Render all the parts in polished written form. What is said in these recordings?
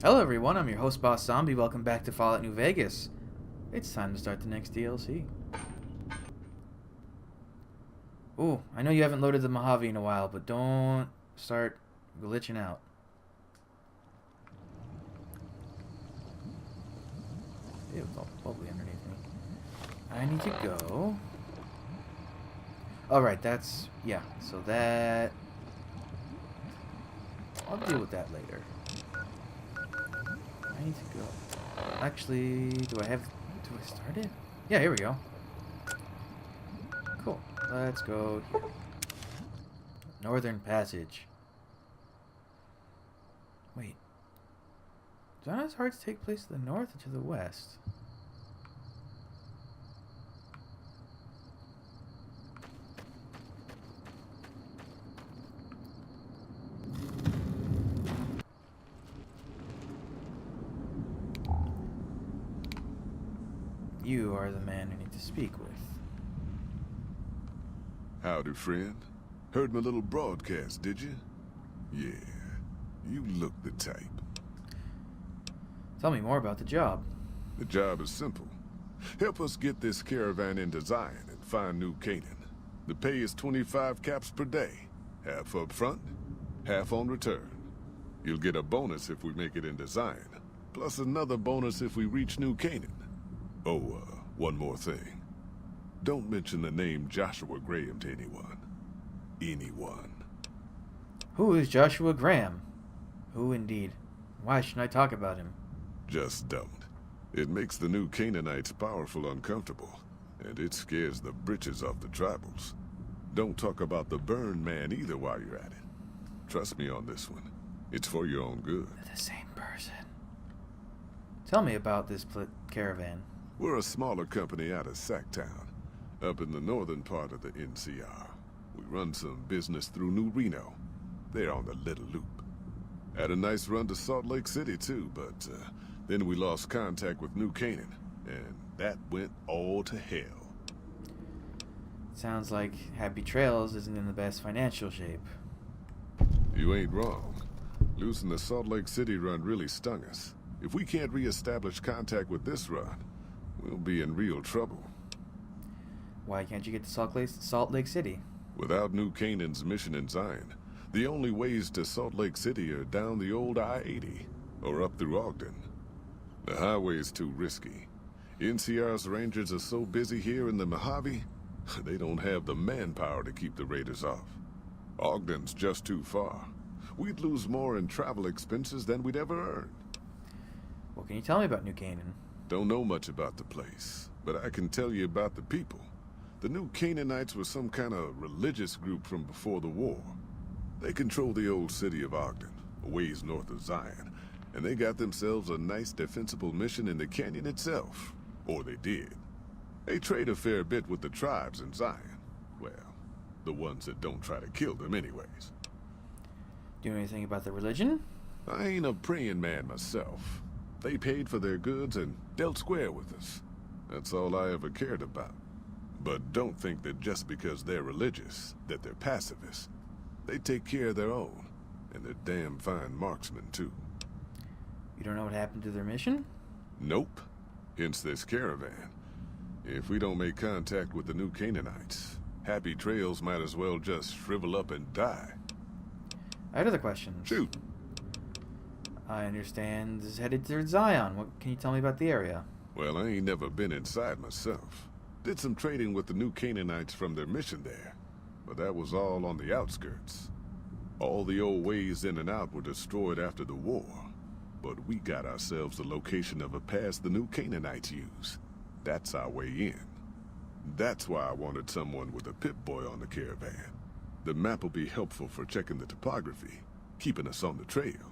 Hello everyone, I'm your host Boss Zombie. Welcome back to Fallout New Vegas. It's time to start the next DLC. Ooh, I know you haven't loaded the Mojave in a while, but don't start glitching out. Ew, it's all bubbly underneath me. I need to go. Alright, that's... yeah, so that... I'll deal with that later. I need to go. Actually, do I start it? Yeah, here we go. Cool. Let's go here. Northern Passage. Wait. Do Donna's Hearts take place to the north or to the west? You are the man I need to speak with. Howdy, friend. Heard my little broadcast, did you? Yeah, you look the type. Tell me more about the job. The job is simple. Help us get this caravan into Zion and find New Canaan. The pay is 25 caps per day. Half up front, half on return. You'll get a bonus if we make it into Zion, plus another bonus if we reach New Canaan. Oh, one more thing. Don't mention the name Joshua Graham to anyone. Anyone. Who is Joshua Graham? Who indeed? Why shouldn't I talk about him? Just don't. It makes the new Canaanites powerful uncomfortable, and it scares the britches off the tribals. Don't talk about the Burn Man either while you're at it. Trust me on this one. It's for your own good. They're the same person. Tell me about this caravan. We're a smaller company out of Sacktown, up in the northern part of the NCR. We run some business through New Reno. They're on the Little Loop. Had a nice run to Salt Lake City too, but then we lost contact with New Canaan, and that went all to hell. Sounds like Happy Trails isn't in the best financial shape. You ain't wrong. Losing the Salt Lake City run really stung us. If we can't re-establish contact with this run, we'll be in real trouble. Why can't you get to Salt Lake City? Without New Canaan's mission in Zion, the only ways to Salt Lake City are down the old I-80, or up through Ogden. The highway's too risky. NCR's rangers are so busy here in the Mojave, they don't have the manpower to keep the raiders off. Ogden's just too far. We'd lose more in travel expenses than we'd ever earn. What can you tell me about New Canaan? Don't know much about the place, but I can tell you about the people. The New Canaanites were some kind of religious group from before the war. They control the old city of Ogden, a ways north of Zion, and they got themselves a nice defensible mission in the canyon itself. Or they did. They trade a fair bit with the tribes in Zion. Well, the ones that don't try to kill them anyways. Do you know anything about the religion? I ain't a praying man myself. They paid for their goods and dealt square with us. That's all I ever cared about. But don't think that just because they're religious, that they're pacifists. They take care of their own, and they're damn fine marksmen, too. You don't know what happened to their mission? Nope. Hence this caravan. If we don't make contact with the New Canaanites, Happy Trails might as well just shrivel up and die. I had other questions. Shoot. I understand this is headed towards Zion. What can you tell me about the area? Well, I ain't never been inside myself. Did some trading with the New Canaanites from their mission there, but that was all on the outskirts. All the old ways in and out were destroyed after the war, but we got ourselves the location of a pass the New Canaanites use. That's our way in. That's why I wanted someone with a Pip-Boy on the caravan. The map will be helpful for checking the topography, keeping us on the trail.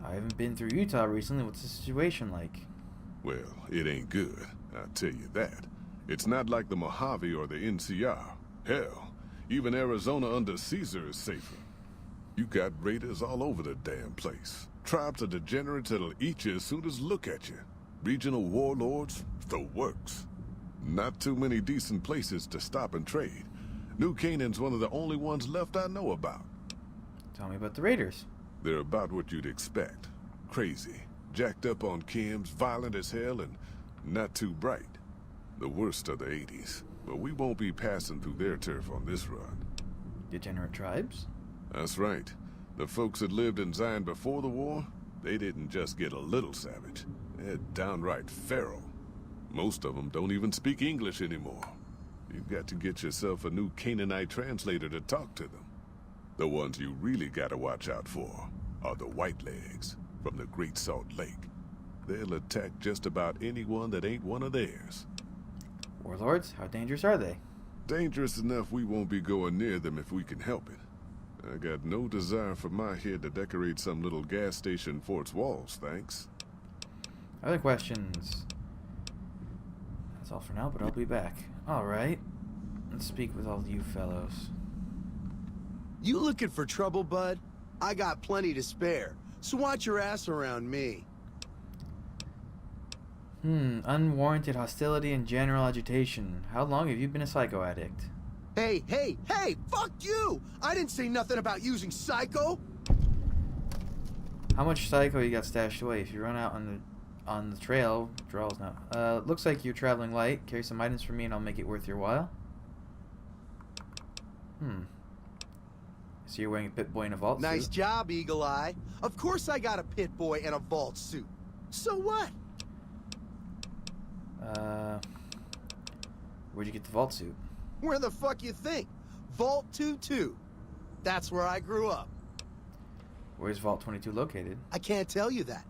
I haven't been through Utah recently. What's the situation like? Well, it ain't good, I'll tell you that. It's not like the Mojave or the NCR. Hell, even Arizona under Caesar is safer. You got raiders all over the damn place. Tribes of degenerates that'll eat you as soon as look at you. Regional warlords, the works. Not too many decent places to stop and trade. New Canaan's one of the only ones left I know about. Tell me about the raiders. They're about what you'd expect. crazy, jacked up on chems, violent as hell, and not too bright. The worst of the 80s, but we won't be passing through their turf on this run. Degenerate tribes? That's right. The folks that lived in Zion before the war, they didn't just get a little savage. They're downright feral. Most of them don't even speak English anymore. You've got to get yourself a new Canaanite translator to talk to them. The ones you really gotta watch out for are the Whitelegs from the Great Salt Lake. They'll attack just about anyone that ain't one of theirs. Warlords? How dangerous are they? Dangerous enough we won't be going near them if we can help it. I got no desire for my head to decorate some little gas station fort's walls, thanks. Other questions? That's all for now, but I'll be back. Alright. Let's speak with all you fellows. You looking for trouble, bud? I got plenty to spare, so watch your ass around me. Unwarranted hostility and general agitation. How long have you been a psycho addict? Hey, fuck you! I didn't say nothing about using psycho! How much psycho you got stashed away? If you run out on the trail, draws now. Looks like you're traveling light. Carry some items for me and I'll make it worth your while. So you're wearing a Pit-Boy and a vault suit? Nice job, Eagle Eye. Of course I got a Pit-Boy and a vault suit. So what? Where'd you get the vault suit? Where the fuck you think? Vault 22. That's where I grew up. Where's Vault 22 located? I can't tell you that.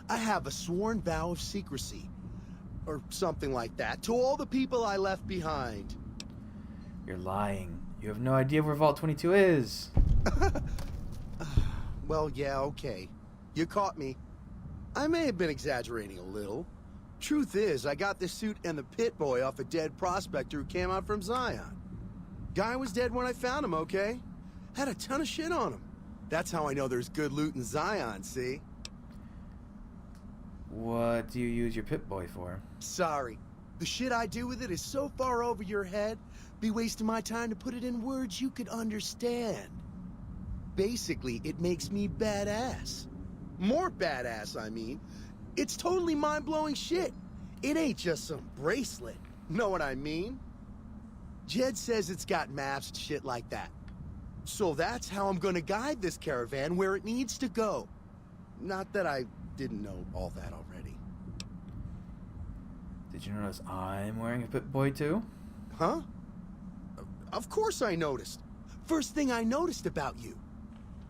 I have a sworn vow of secrecy. Or something like that, to all the people I left behind. You're lying. You have no idea where Vault 22 is. Well, yeah, okay. You caught me. I may have been exaggerating a little. Truth is, I got this suit and the Pit-Boy off a dead prospector who came out from Zion. Guy was dead when I found him, okay? Had a ton of shit on him. That's how I know there's good loot in Zion, see? What do you use your Pit-Boy for? Sorry. The shit I do with it is so far over your head, be wasting my time to put it in words you could understand. Basically, it makes me badass. More badass, I mean. It's totally mind-blowing shit. It ain't just some bracelet. Know what I mean? Jed says it's got maps and shit like that. So that's how I'm gonna guide this caravan where it needs to go. Not that I didn't know all that already. Did you notice I'm wearing a Pit-Boy too? Huh? Of course I noticed. First thing I noticed about you.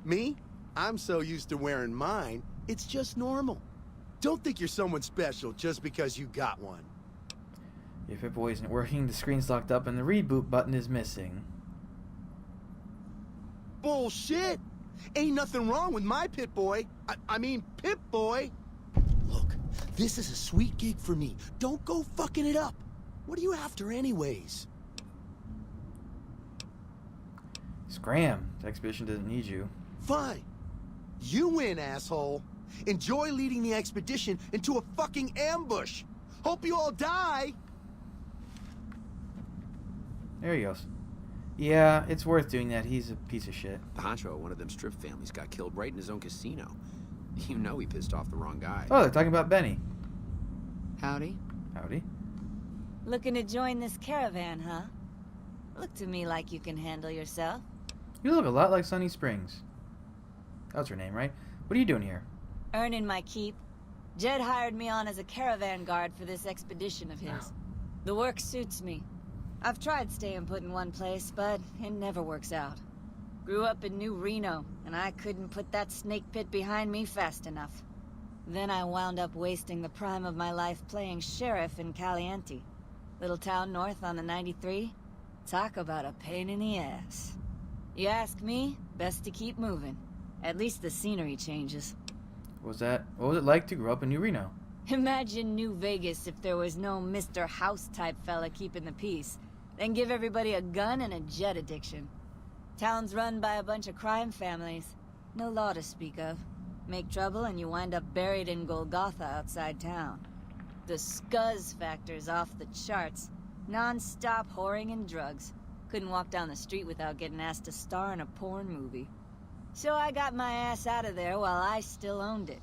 Me? I'm so used to wearing mine, it's just normal. Don't think you're someone special just because you got one. Your Pip-Boy isn't working, the screen's locked up, and the reboot button is missing. Bullshit! Ain't nothing wrong with my Pit-Boy. I mean, Pip-Boy! Look, this is a sweet gig for me. Don't go fucking it up. What are you after anyways? Scram. The expedition doesn't need you. Fine. You win, asshole. Enjoy leading the expedition into a fucking ambush. Hope you all die. There he goes. Yeah, it's worth doing that. He's a piece of shit. The honcho of one of them strip families got killed right in his own casino. You know he pissed off the wrong guy. Oh, they're talking about Benny. Howdy. Howdy. Looking to join this caravan, huh? Look to me like you can handle yourself. You look a lot like Sunny Springs. That was her name, right? What are you doing here? Earning my keep. Jed hired me on as a caravan guard for this expedition of his. The work suits me. I've tried staying put in one place, but it never works out. Grew up in New Reno, and I couldn't put that snake pit behind me fast enough. Then I wound up wasting the prime of my life playing sheriff in Caliente. Little town north on the 93. Talk about a pain in the ass. You ask me, best to keep moving. At least the scenery changes. What was it like to grow up in New Reno? Imagine New Vegas if there was no Mr. House-type fella keeping the peace. Then give everybody a gun and a jet addiction. Town's run by a bunch of crime families. No law to speak of. Make trouble and you wind up buried in Golgotha outside town. The scuzz factor's off the charts. Non-stop whoring and drugs. Couldn't walk down the street without getting asked to star in a porn movie. So I got my ass out of there while I still owned it.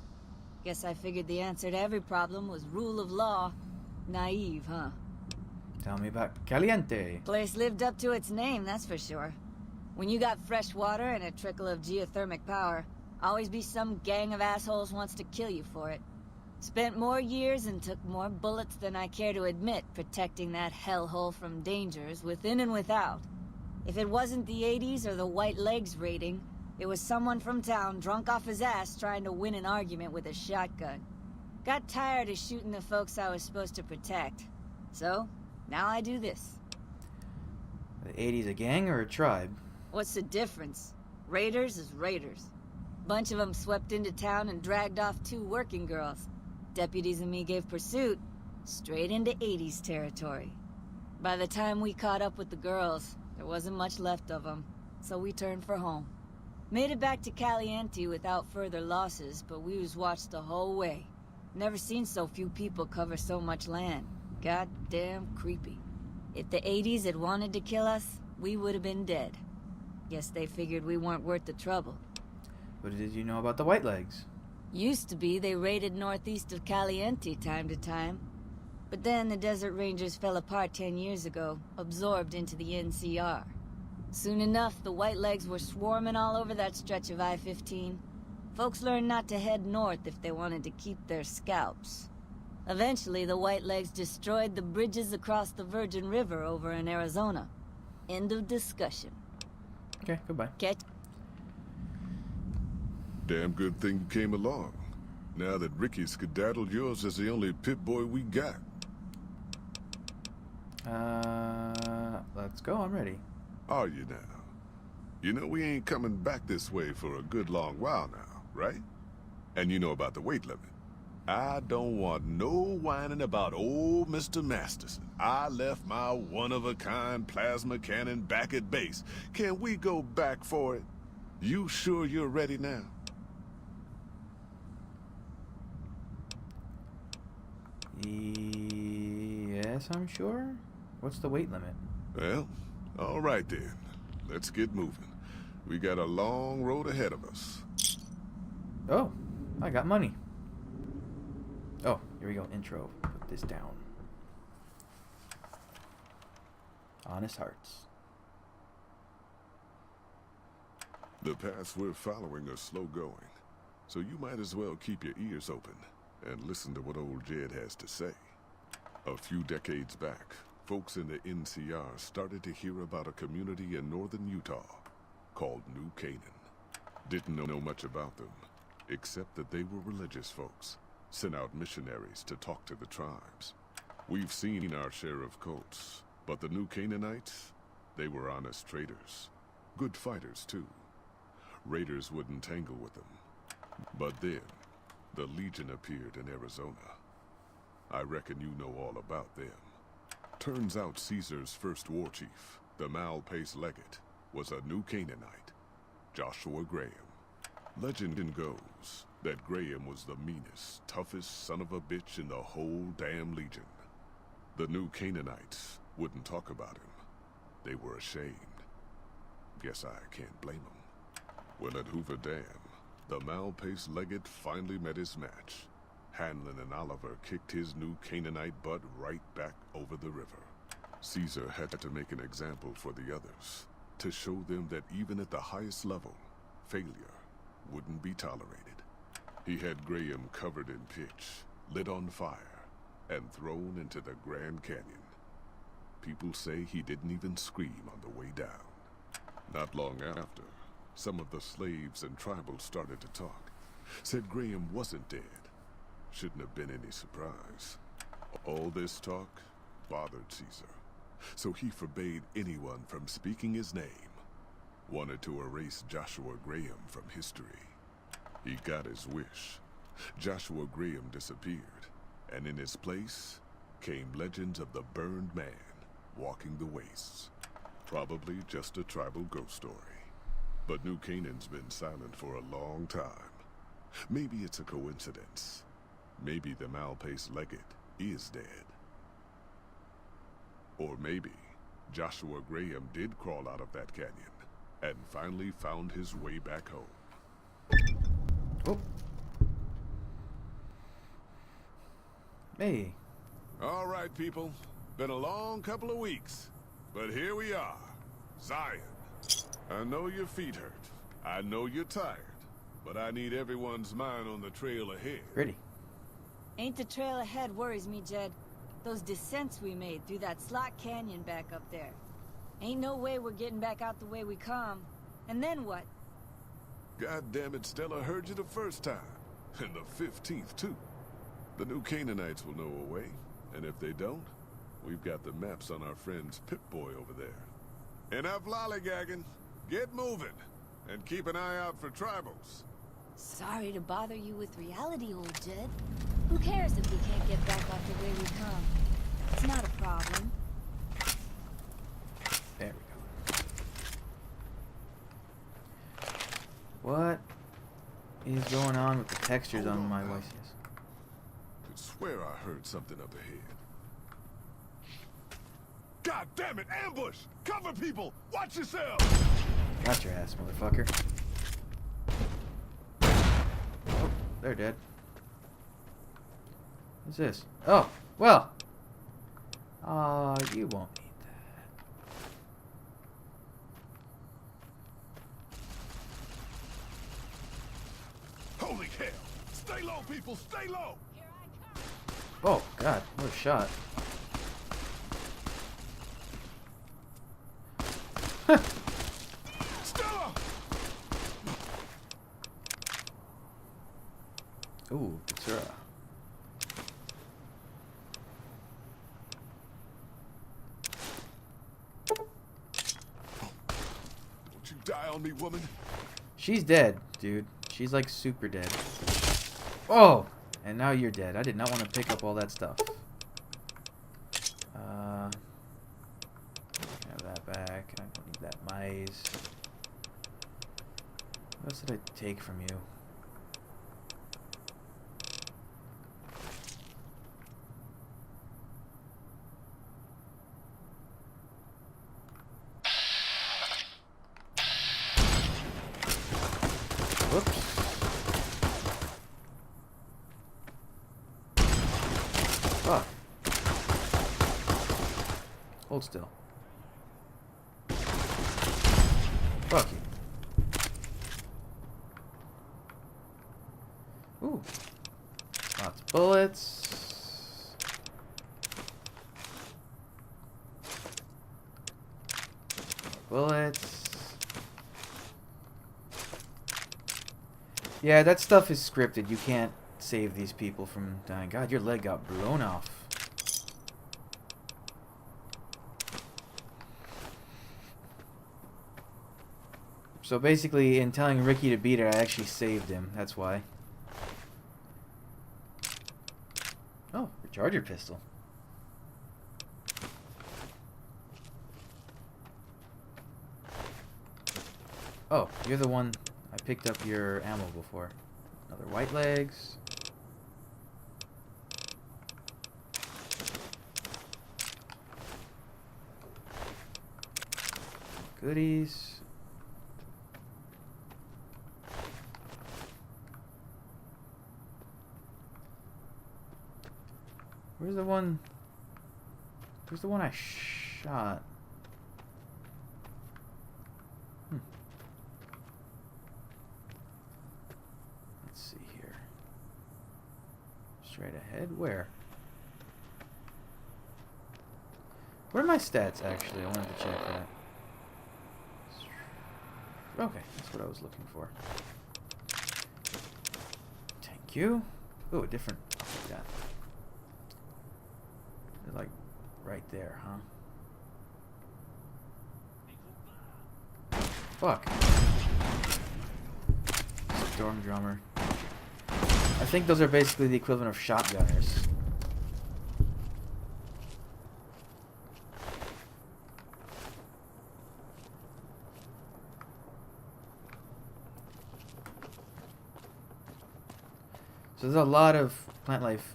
Guess I figured the answer to every problem was rule of law. Naive, huh? Tell me about Caliente. Place lived up to its name, that's for sure. When you got fresh water and a trickle of geothermal power, always be some gang of assholes wants to kill you for it. Spent more years and took more bullets than I care to admit protecting that hellhole from dangers within and without. If it wasn't the 80s or the white legs raiding, it was someone from town drunk off his ass trying to win an argument with a shotgun. Got tired of shooting the folks I was supposed to protect. So, now I do this. The 80s a gang or a tribe? What's the difference? Raiders is raiders. Bunch of them swept into town and dragged off 2 working girls. Deputies and me gave pursuit, straight into 80s territory. By the time we caught up with the girls, there wasn't much left of them, so we turned for home. Made it back to Caliente without further losses, but we was watched the whole way. Never seen so few people cover so much land. Goddamn creepy. If the 80s had wanted to kill us, we would have been dead. Guess they figured we weren't worth the trouble. What did you know about the White Legs? Used to be they raided northeast of Caliente time to time. But then the Desert Rangers fell apart 10 years ago, absorbed into the NCR. Soon enough, the White Legs were swarming all over that stretch of I-15. Folks learned not to head north if they wanted to keep their scalps. Eventually, the White Legs destroyed the bridges across the Virgin River over in Arizona. End of discussion. Okay, goodbye. Catch. Damn good thing you came along. Now that Ricky skedaddled, yours is the only Pip-Boy we got. Let's go. I'm ready. Are you now? You know we ain't coming back this way for a good long while now, right? And you know about the weight limit. I don't want no whining about old Mr. Masterson. I left my one-of-a-kind plasma cannon back at base. Can we go back for it? You sure you're ready now? Yes, I'm sure. What's the weight limit? Well, all right then. Let's get moving. We got a long road ahead of us. Oh, I got money. Oh, here we go. Intro. Put this down. Honest Hearts. The paths we're following are slow going, so you might as well keep your ears open and listen to what old Jed has to say. A few decades back, folks in the NCR started to hear about a community in northern Utah called New Canaan. Didn't know much about them, except that they were religious folks, sent out missionaries to talk to the tribes. We've seen our share of cults, but the New Canaanites, they were honest traders. Good fighters, too. Raiders wouldn't tangle with them. But then, the Legion appeared in Arizona. I reckon you know all about them. Turns out Caesar's first war chief, the Malpace Legate, was a New Canaanite, Joshua Graham. Legend goes that Graham was the meanest, toughest son of a bitch in the whole damn Legion. The New Canaanites wouldn't talk about him. They were ashamed. Guess I can't blame them. Well, at Hoover Dam, the Malpace Legate finally met his match. Hanlon and Oliver kicked his New Canaanite butt right back over the river. Caesar had to make an example for the others, to show them that even at the highest level, failure wouldn't be tolerated. He had Graham covered in pitch, lit on fire, and thrown into the Grand Canyon. People say he didn't even scream on the way down. Not long after, some of the slaves and tribals started to talk. Said Graham wasn't dead. Shouldn't have been any surprise. All this talk bothered Caesar, so he forbade anyone from speaking his name. Wanted to erase Joshua Graham from history. He got his wish. Joshua Graham disappeared, and in his place came legends of the burned man walking the wastes. Probably just a tribal ghost story. But New Canaan's been silent for a long time. Maybe it's a coincidence. Maybe the Malpace Legate is dead. Or maybe Joshua Graham did crawl out of that canyon and finally found his way back home. Oh. Hey. All right, people. Been a long couple of weeks. But here we are. Zion. I know your feet hurt. I know you're tired. But I need everyone's mind on the trail ahead. Pretty. Ain't the trail ahead worries me, Jed. Those descents we made through that slot canyon back up there. Ain't no way we're getting back out the way we come. And then what? God damn it, Stella heard you the first time. And the 15th, too. The new Canaanites will know a way. And if they don't, we've got the maps on our friend's Pip-Boy over there. Enough lollygagging. Get moving. And keep an eye out for tribals. Sorry to bother you with reality, old Jed. Who cares if we can't get back out the way we come? It's not a problem. There we go. What is going on with the textures on my voices? Could swear I heard something up ahead. God damn it! Ambush! Cover people! Watch yourself! Got your ass, motherfucker. Oh, they're dead. What's this? Oh, well. You won't need that. Holy hell! Stay low, people! Stay low! Oh, God. What a shot. Stella! Ooh, Katsura. Don't you die on me, woman! She's dead, dude. She's like super dead. Oh! And now you're dead. I did not want to pick up all that stuff. Have that back. I don't need that mice. What else did I take from you? Whoops. Fuck. Hold still. Fuck you. Ooh. Lots of bullets. More bullets. Yeah, that stuff is scripted. You can't save these people from dying. God, your leg got blown off. So basically, in telling Ricky to beat it, I actually saved him. That's why. Oh, recharge your pistol. Oh, you're the one... I picked up your ammo before. Another white legs. Goodies. Where's the one? Where's the one I shot? Straight ahead? Where? What are my stats, actually? I wanted to check that. Okay, that's what I was looking for. Thank you. Ooh, a different... I'll take that. They're like right there, huh? Fuck. Storm drummer. I think those are basically the equivalent of shotgunners. So there's a lot of plant life.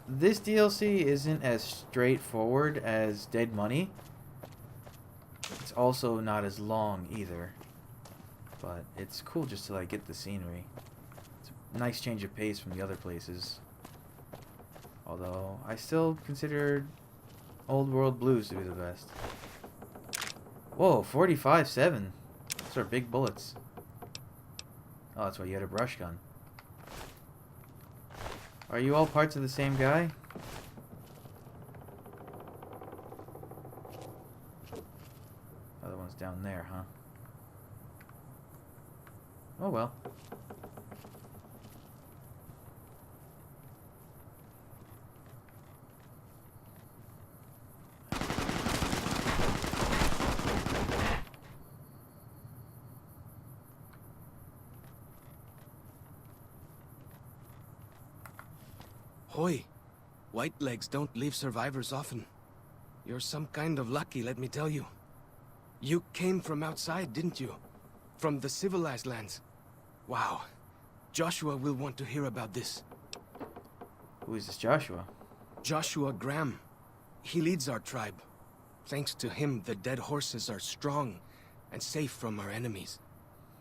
This DLC isn't as straightforward as Dead Money. It's also not as long either. But it's cool just to like get the scenery. Nice change of pace from the other places. Although, I still consider Old World Blues to be the best. Whoa, 45-7. Those are big bullets. Oh, that's why you had a brush gun. Are you all parts of the same guy? Other one's down there, huh? Oh well. Hoy, white legs don't leave survivors often. You're some kind of lucky, let me tell you. You came from outside, didn't you? From the civilized lands. Wow. Joshua will want to hear about this. Who is this Joshua? Joshua Graham. He leads our tribe. Thanks to him, the dead horses are strong and safe from our enemies.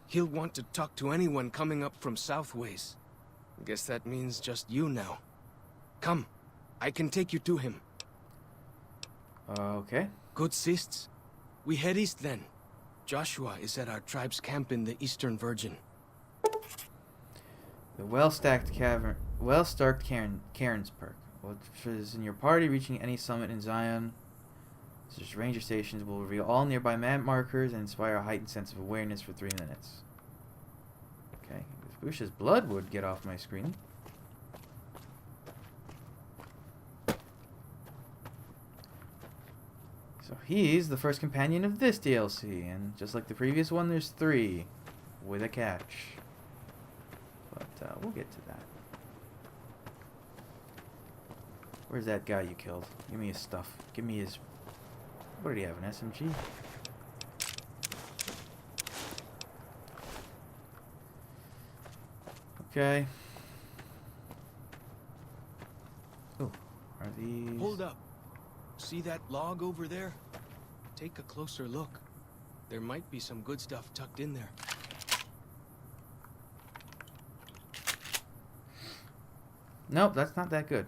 He'll want to talk to anyone coming up from Southways. Guess that means just you now. Come, I can take you to him. Okay. Good sists. We head east then. Joshua is at our tribe's camp in the Eastern Virgin. The well-stacked cairns perk. Which is in your party, reaching any summit in Zion. Such ranger stations will reveal all nearby map markers and inspire a heightened sense of awareness for 3 minutes. Okay. If Bush's blood would get off my screen. So he's the first companion of this DLC, and just like the previous one, there's 3 with a catch. But we'll get to that. Where's that guy you killed? Give me his stuff. Give me his... What did he have, an SMG? Okay. Oh, are these... Hold up. See that log over there? Take a closer look. There might be some good stuff tucked in there. Nope, that's not that good.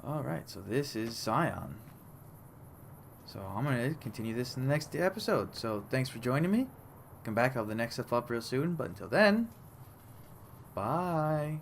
Alright, so this is Zion. So I'm going to continue this in the next episode. So thanks for joining me. Come back, I'll have the next stuff up real soon. But until then, bye.